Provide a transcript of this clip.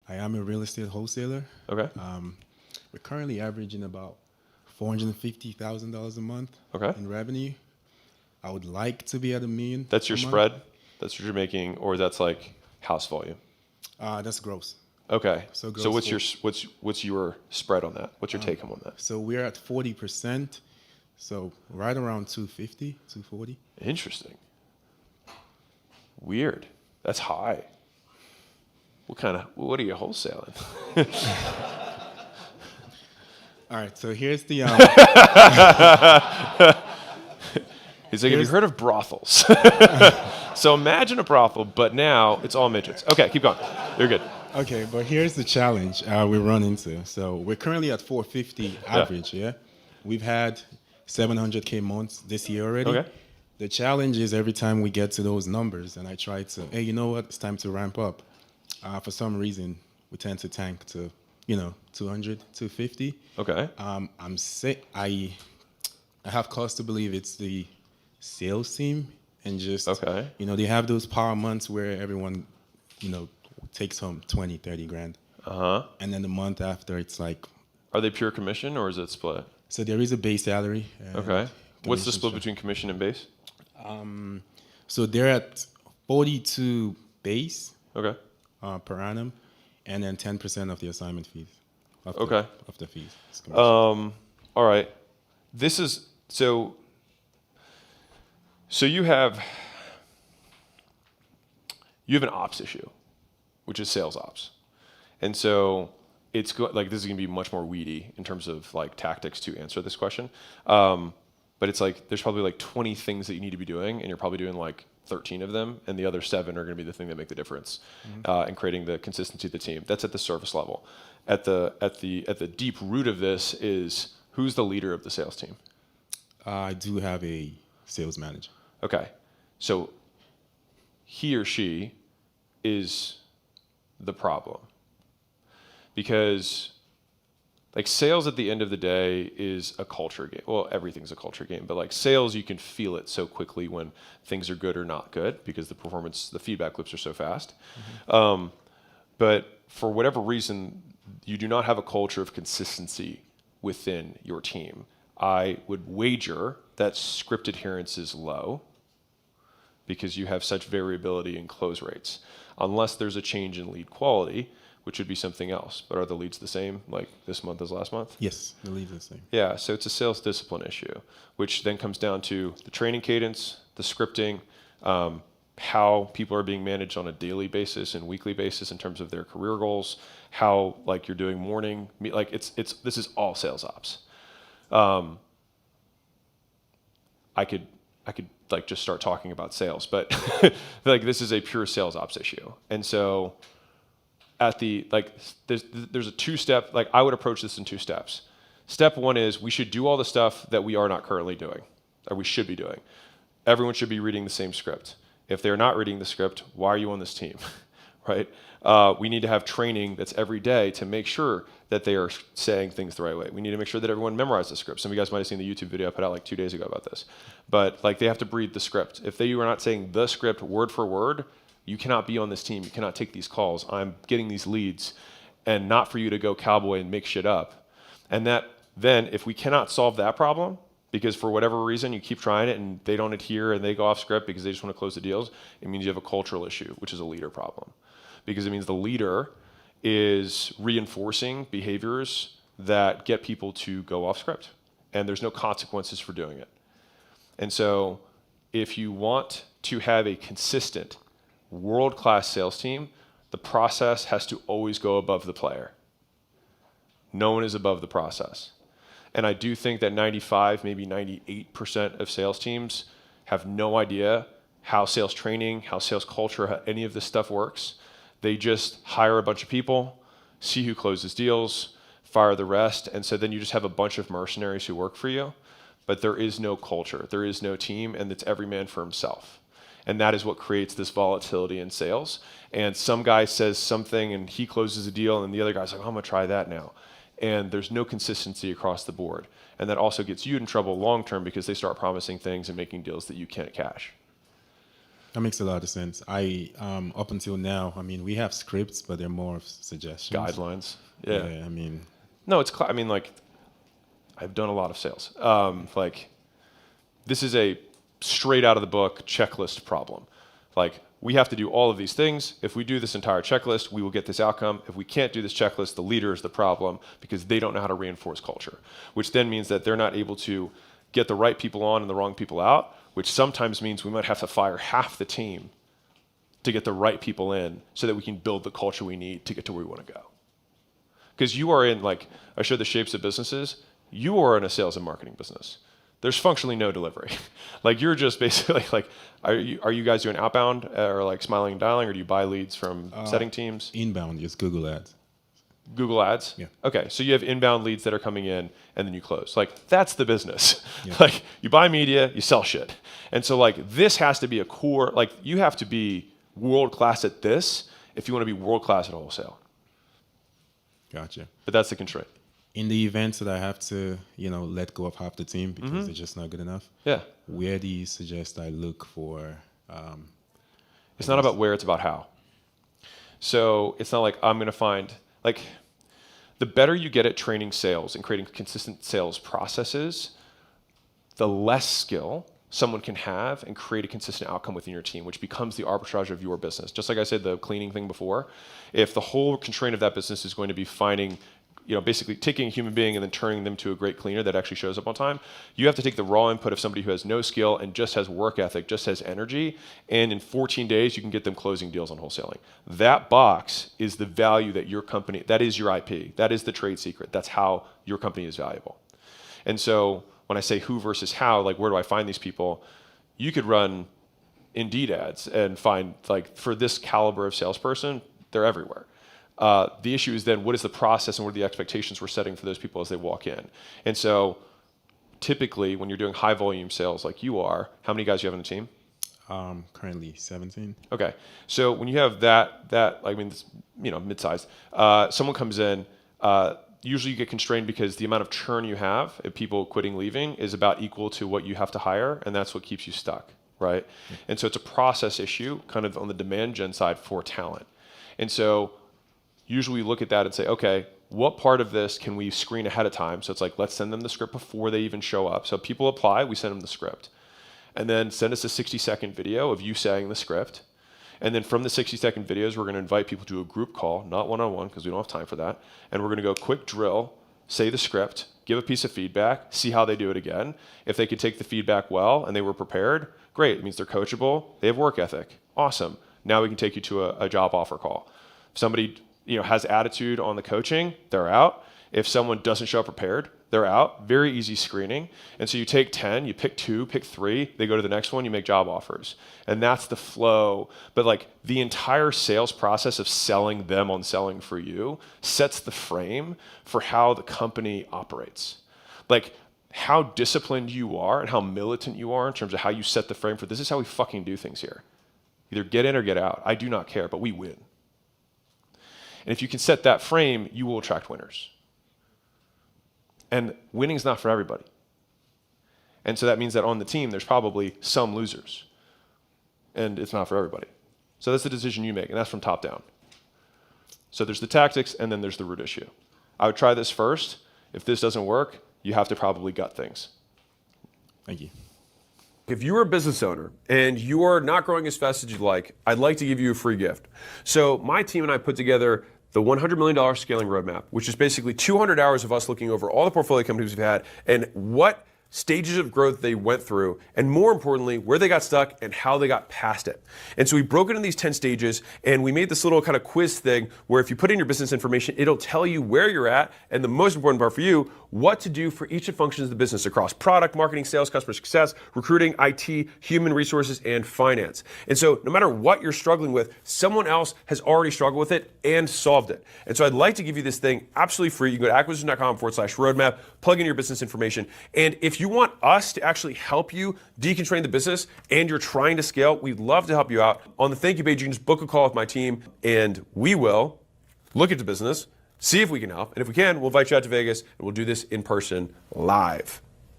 I am a real estate wholesaler. Okay. We're currently averaging about $450,000 a month Okay. in revenue. I would like to be at $1 million That's your a month. spread? That's what you're making, or that's like house volume? That's gross. Okay. So So gross what's your spread on that? What's your take home on that? So we're at 40%. So right around 250, 240. Interesting. Weird. That's high. What are you wholesaling? All right. So here's the He's like, have you heard of brothels? So imagine a brothel, but now it's all midgets. Okay, keep going. You're good. okay, but here's the challenge we run into. So we're currently at 450 average. Yeah, we've had 700K months this year already. Okay. The challenge is every time we get to those numbers, and I try to, hey, you know what? It's time to ramp up. For some reason, we tend to tank to, 200, 250. Okay. I have cause to believe it's the sales team and just Okay. they have those power months where everyone takes home 20, 30 grand, and then the month after it's like, Are they pure commission or is it split? so there is a base salary. Okay. What's the commission split structure. between commission and base? So they're at 42 base Okay. per annum, and then 10% of the assignment fees. Okay. Of the fees. It's commission. All right. This is so you have an ops issue, which is sales ops. And so it's like this is going to be much more weedy in terms of like tactics to answer this question. But it's like there's probably like 20 things that you need to be doing, and you're probably doing like 13 of them, and the other 7 are going to be the thing that make the difference in creating the consistency of the team. That's at the surface level. At the deep root of this is who's the leader of the sales team? I do have a sales manager. Okay, so he or she is the problem because like sales at the end of the day is a culture game. Well, everything's a culture game, but like sales, you can feel it so quickly when things are good or not good because the feedback loops are so fast. But for whatever reason, you do not have a culture of consistency within your team. I would wager that script adherence is low because you have such variability in close rates, unless there's a change in lead quality, which would be something else. But are the leads the same, like this month as last month? Yes, the lead is the same. Yeah, so it's a sales discipline issue, which then comes down to the training cadence, the scripting, how people are being managed on a daily basis and weekly basis in terms of their career goals, how like you're doing morning, like this is all sales ops. I could like just start talking about sales, but like this is a pure sales ops issue. And so at the like there's a 2-step, like I would approach this in 2 steps. Step 1 is we should do all the stuff that we are not currently doing, or we should be doing. Everyone should be reading the same script. If they're not reading the script, why are you on this team? Right? We need to have training that's every day to make sure that they are saying things the right way. We need to make sure that everyone memorizes the script. Some of you guys might have seen the YouTube video I put out like 2 days ago about this. But like they have to read the script. If they are not saying the script word for word, you cannot be on this team. You cannot take these calls. I'm getting these leads, and not for you to go cowboy and make shit up. And that then, if we cannot solve that problem, because for whatever reason you keep trying it and they don't adhere and they go off script because they just want to close the deals, it means you have a cultural issue, which is a leader problem. Because it means the leader is reinforcing behaviors that get people to go off script, and there's no consequences for doing it. And so if you want to have a consistent world-class sales team, the process has to always go above the player. No one is above the process. And I do think that 95, maybe 98% of sales teams have no idea how sales training, how sales culture, how any of this stuff works. They just hire a bunch of people, see who closes deals, fire the rest, and so then you just have a bunch of mercenaries who work for you, but there is no culture, there is no team, and it's every man for himself. And that is what creates this volatility in sales. And some guy says something and he closes a deal, and the other guy's like, oh, I'm gonna try that now. And there's no consistency across the board. And that also gets you in trouble long term because they start promising things and making deals that you can't cash. That makes a lot of sense. I up until now, I mean, we have scripts, but they're more of suggestions. Guidelines. Yeah. I mean, No, I mean, like, I've done a lot of sales. Like, this is a straight out of the book checklist problem. Like, we have to do all of these things. If we do this entire checklist, we will get this outcome. If we can't do this checklist, the leader is the problem because they don't know how to reinforce culture, which then means that they're not able to get the right people on and the wrong people out, which sometimes means we might have to fire half the team to get the right people in so that we can build the culture we need to get to where we want to go. Because you are in, like, I showed the shapes of businesses. You are in a sales and marketing business. There's functionally no delivery. Like, you're just basically like, are you guys doing outbound or like smiling and dialing, or do you buy leads from setting teams? inbound, just Google Ads. Google Ads? Yeah. Okay, so you have inbound leads that are coming in and then you close. Like, that's the business. Yeah. Like, you buy media, you sell shit. And so, like, this has to be a core, like, you have to be world-class at this if you want to be world-class at wholesale. Gotcha. But that's the constraint. In the events that I have to, let go of half the team because they're just not good enough, Yeah. where do you suggest I look for? It's not about where, it's about how. So it's not like I'm going to find, like, the better you get at training sales and creating consistent sales processes, the less skill someone can have and create a consistent outcome within your team, which becomes the arbitrage of your business. Just like I said, the cleaning thing before, if the whole constraint of that business is going to be finding, basically taking a human being and then turning them to a great cleaner that actually shows up on time, you have to take the raw input of somebody who has no skill and just has work ethic, just has energy, and in 14 days, you can get them closing deals on wholesaling. That box is the value that your company, that is your IP, that is the trade secret. That's how your company is valuable. And so when I say who versus how, like, where do I find these people? You could run Indeed ads and find, like, for this caliber of salesperson, they're everywhere. The issue is then what is the process and what are the expectations we're setting for those people as they walk in? And so typically when you're doing high volume sales like you are, how many guys do you have on the team? Currently 17. Okay. So when you have that, I mean, mid-sized, someone comes in, usually you get constrained because the amount of churn you have of people quitting, leaving is about equal to what you have to hire. And that's what keeps you stuck. Right. Yeah. And so it's a process issue kind of on the demand gen side for talent. And so usually we look at that and say, okay, what part of this can we screen ahead of time? So it's like, let's send them the script before they even show up. So people apply, we send them the script. And then send us a 60-second video of you saying the script. And then from the 60-second videos, we're going to invite people to a group call, not one-on-one because we don't have time for that. And we're going to go quick drill, say the script, give a piece of feedback, see how they do it again. If they could take the feedback well and they were prepared, great. It means they're coachable. They have work ethic. Awesome. Now we can take you to a job offer call. If somebody has attitude on the coaching, they're out. If someone doesn't show up prepared, they're out. Very easy screening. And so you take 10, you pick 2, pick 3, they go to the next one, you make job offers. And that's the flow. But like the entire sales process of selling them on selling for you sets the frame for how the company operates. Like how disciplined you are and how militant you are in terms of how you set the frame for this is how we fucking do things here. Either get in or get out. I do not care, but we win. And if you can set that frame, you will attract winners. And winning is not for everybody. And so that means that on the team, there's probably some losers. And it's not for everybody. So that's the decision you make, and that's from top down. So there's the tactics, and then there's the root issue. I would try this first. If this doesn't work, you have to probably gut things. Thank you. If you're a business owner and you are not growing as fast as you'd like, I'd like to give you a free gift. So my team and I put together the $100 million scaling roadmap, which is basically 200 hours of us looking over all the portfolio companies we've had and what stages of growth they went through, and more importantly, where they got stuck and how they got past it. And so we broke it into these 10 stages, and we made this little kind of quiz thing where if you put in your business information, it'll tell you where you're at, and the most important part for you, what to do for each of the functions of the business across product, marketing, sales, customer success, recruiting, IT, human resources, and finance. And so no matter what you're struggling with, someone else has already struggled with it and solved it. And so I'd like to give you this thing absolutely free. You can go to acquisition.com/roadmap, plug in your business information, and if you want us to actually help you deconstrain the business and you're trying to scale, we'd love to help you out. On the thank you page, you can just book a call with my team and we will look at the business, see if we can help. And if we can, we'll invite you out to Vegas and we'll do this in person live.